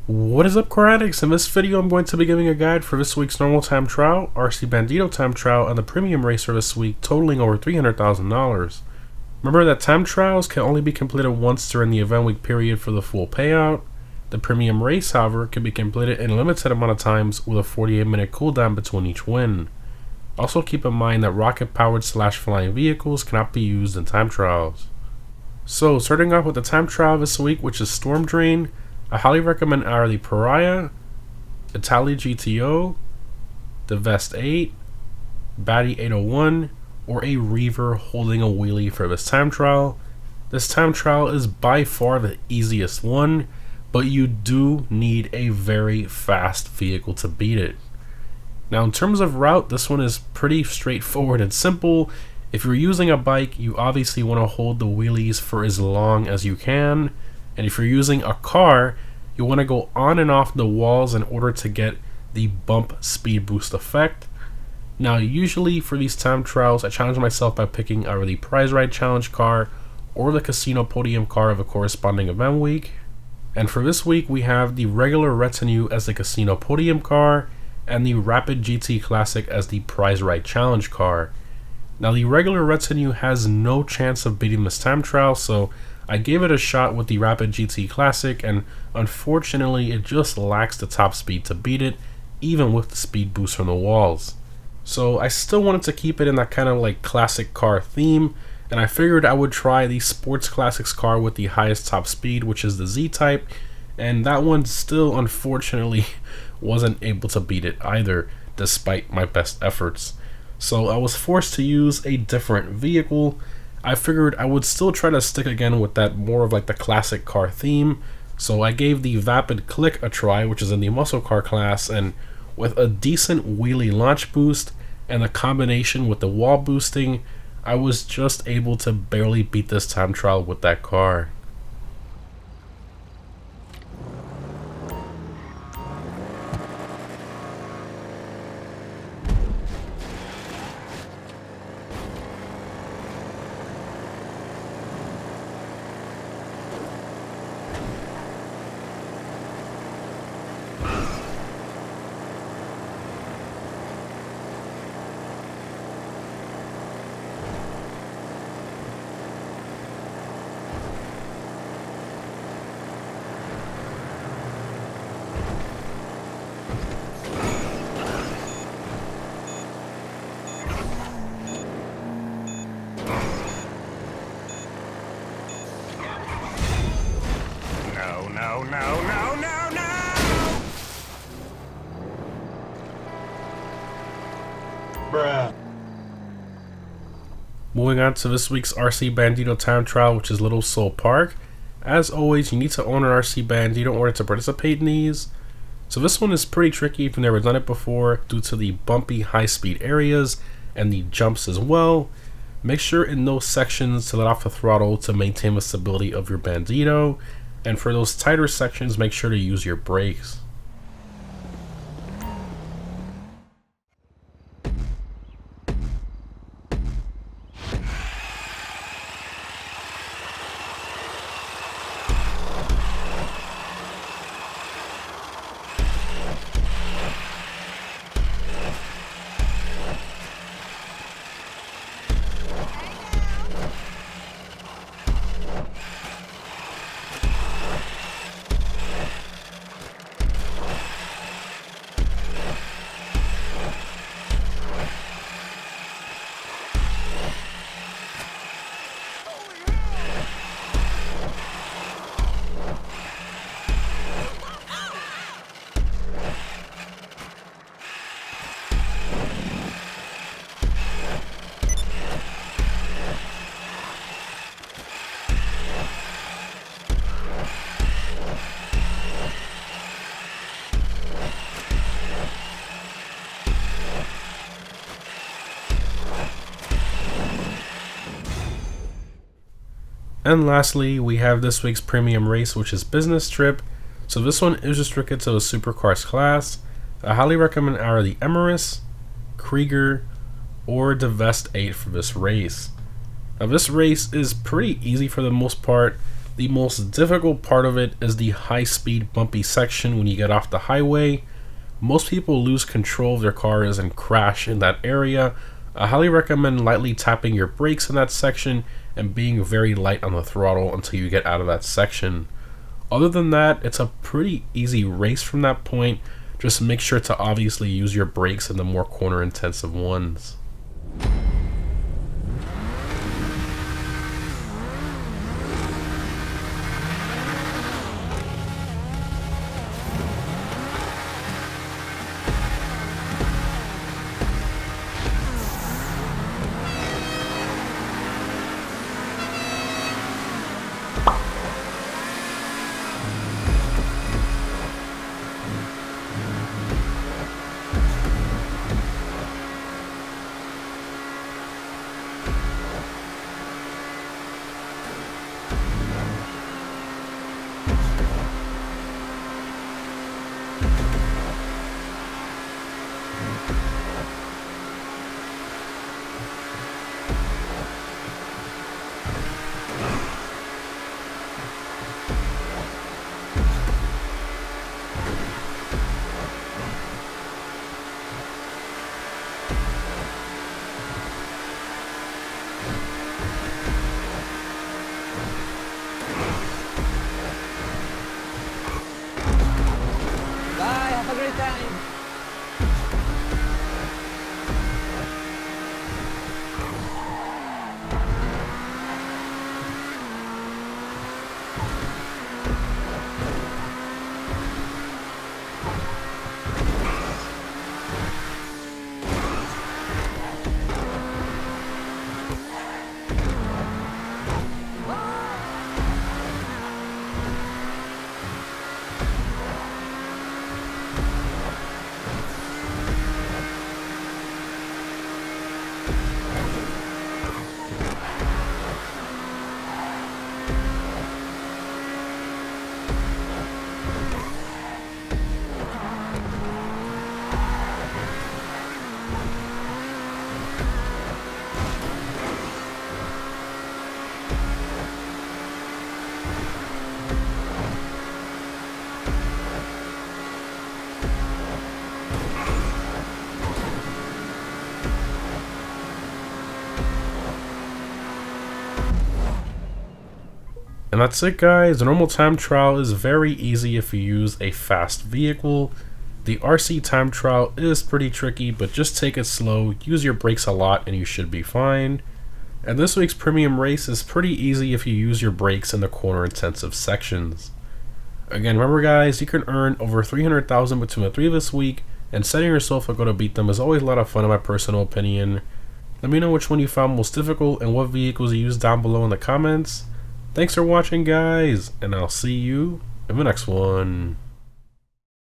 What is up, car addicts? In this video I'm going to be giving a guide for this week's normal time trial, RC Bandito time trial, and the premium race for this week, totaling over $300,000. Remember that time trials can only be completed once during the event week period for the full payout. The premium race, however, can be completed in a limited amount of times with a 48-minute cooldown between each win. Also keep in mind that rocket-powered / flying vehicles cannot be used in time trials. So starting off with the time trial this week, which is Storm Drain, I highly recommend either the Pariah, Italy GTO, the Vest 8, Batty 801, or a Reaver holding a wheelie for this time trial. This time trial is by far the easiest one, but you do need a very fast vehicle to beat it. Now in terms of route, this one is pretty straightforward and simple. If you're using a bike, you obviously want to hold the wheelies for as long as you can. And if you're using a car, you want to go on and off the walls in order to get the bump speed boost effect. Now usually for these time trials, I challenge myself by picking either the prize ride challenge car or the casino podium car of a corresponding event week. And for this week we have the regular retinue as the casino podium car and the Rapid GT Classic as the prize ride challenge car. Now the regular retinue has no chance of beating this time trial, so I gave it a shot with the Rapid GT Classic, and unfortunately it just lacks the top speed to beat it, even with the speed boost from the walls. So I still wanted to keep it in that kind of like classic car theme, and I figured I would try the Sports Classics car with the highest top speed, which is the Z-Type, and that one still unfortunately wasn't able to beat it either, despite my best efforts. So I was forced to use a different vehicle. I figured I would still try to stick again with that more of like the classic car theme, so I gave the Vapid Click a try, which is in the muscle car class, and with a decent wheelie launch boost and a combination with the wall boosting, I was just able to barely beat this time trial with that car. No. Bruh. Moving on to this week's RC Bandito time trial, which is Little Seoul Park. As always, you need to own an RC Bandito in order to participate in these. So this one is pretty tricky if you've never done it before due to the bumpy high-speed areas and the jumps as well. Make sure in those sections to let off the throttle to maintain the stability of your Bandito. And for those tighter sections, make sure to use your brakes. And lastly, we have this week's premium race, which is Business Trip. So this one is restricted to the Supercars class. I highly recommend either the Emirates, Krieger, or the Vest 8 for this race. Now this race is pretty easy for the most part. The most difficult part of it is the high-speed bumpy section when you get off the highway. Most people lose control of their cars and crash in that area. I highly recommend lightly tapping your brakes in that section and being very light on the throttle until you get out of that section. Other than that, it's a pretty easy race from that point. Just make sure to obviously use your brakes in the more corner intensive ones. Have a great time. And that's it, guys. The normal time trial is very easy if you use a fast vehicle. The RC time trial is pretty tricky, but just take it slow, use your brakes a lot, and you should be fine. And this week's premium race is pretty easy if you use your brakes in the corner intensive sections. Again, remember guys, you can earn over 300,000 between the three of this week, and setting yourself a goal to beat them is always a lot of fun in my personal opinion. Let me know which one you found most difficult and what vehicles you used down below in the comments. Thanks for watching, guys, and I'll see you in the next one.